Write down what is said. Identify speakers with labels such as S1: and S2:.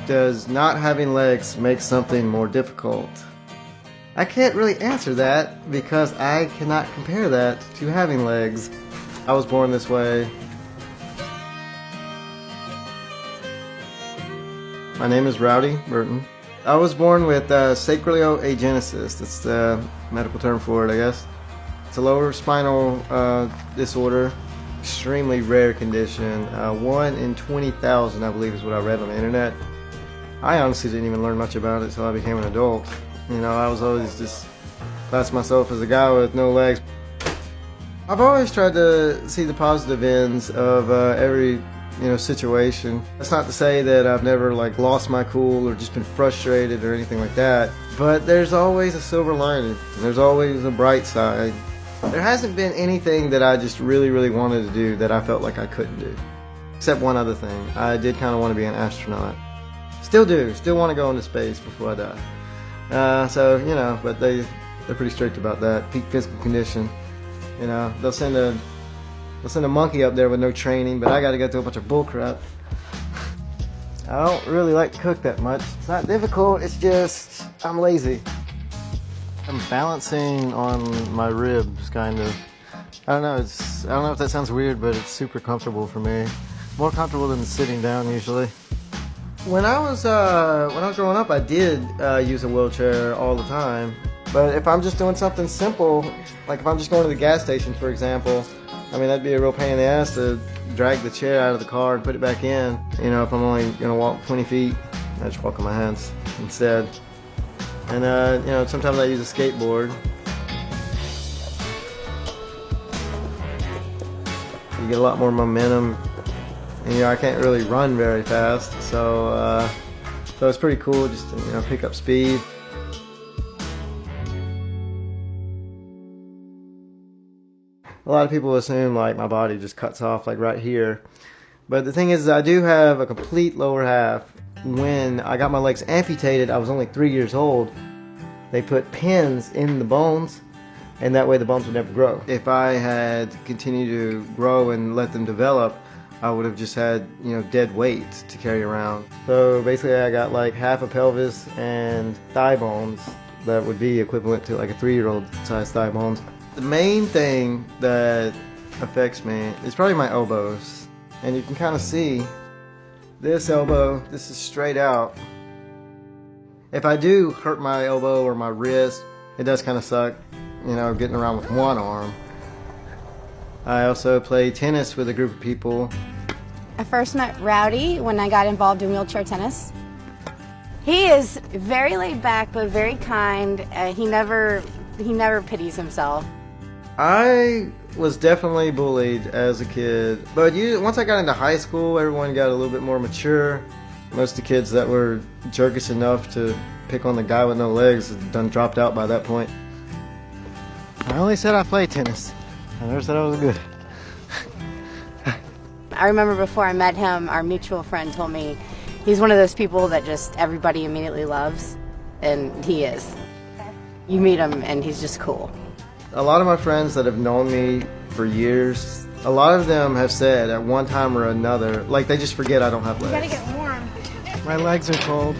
S1: Does not having legs make something more difficult? I can't really answer that because I cannot compare that to having legs. I was born this way. My name is Rowdy Burton. I was born with sacroilioagenesis. That's the medical term for it, I guess. It's a lower spinal disorder, extremely rare condition. 1 in 20,000, I believe, is what I read on the internet. I honestly didn't even learn much about it until I became an adult. You know, I was always just classed myself as a guy with no legs. I've always tried to see the positive ends of every situation. That's not to say that I've never lost my cool or just been frustrated or anything like that, but there's always a silver lining. There's always a bright side. There hasn't been anything that I just really wanted to do that I felt like I couldn't do, except one other thing. I did kind of want to be an astronaut. Still do. Still want to go into space before I die. But they're pretty strict about that. Peak physical condition. They'll send a monkey up there with no training, but I got to go through a bunch of bull crap. I don't really like to cook that much. It's not difficult, it's just I'm lazy. I'm balancing on my ribs, kind of. I don't know if that sounds weird, but it's super comfortable for me. More comfortable than sitting down usually. When I was growing up, I did use a wheelchair all the time. But if I'm just doing something simple, like if I'm just going to the gas station, for example, I mean, that'd be a real pain in the ass to drag the chair out of the car and put it back in. If I'm only going to walk 20 feet, I just walk on my hands instead. And, sometimes I use a skateboard. You get a lot more momentum. And, I can't really run very fast, so it's pretty cool just to, pick up speed. A lot of people assume my body just cuts off right here, but the thing is I do have a complete lower half. When I got my legs amputated, I was only 3 years old. They put pins in the bones, and that way the bones would never grow. If I had continued to grow and let them develop, I would have just had dead weight to carry around. So basically I got half a pelvis and thigh bones that would be equivalent to a 3-year-old size thigh bones. The main thing that affects me is probably my elbows. And you can kind of see this elbow, this is straight out. If I do hurt my elbow or my wrist, it does kind of suck, getting around with one arm. I also play tennis with a group of people.
S2: I first met Rowdy when I got involved in wheelchair tennis. He is very laid back but very kind. He never pities himself.
S1: I was definitely bullied as a kid, but once I got into high school, everyone got a little bit more mature. Most of the kids that were jerkish enough to pick on the guy with no legs had done dropped out by that point. I only said I played tennis. I never said I was good.
S2: I remember before I met him, our mutual friend told me he's one of those people that just everybody immediately loves, and he is. You meet him and he's just cool.
S1: A lot of my friends that have known me for years, a lot of them have said at one time or another, they just forget I don't have legs.
S2: You gotta get warm.
S1: My legs are cold.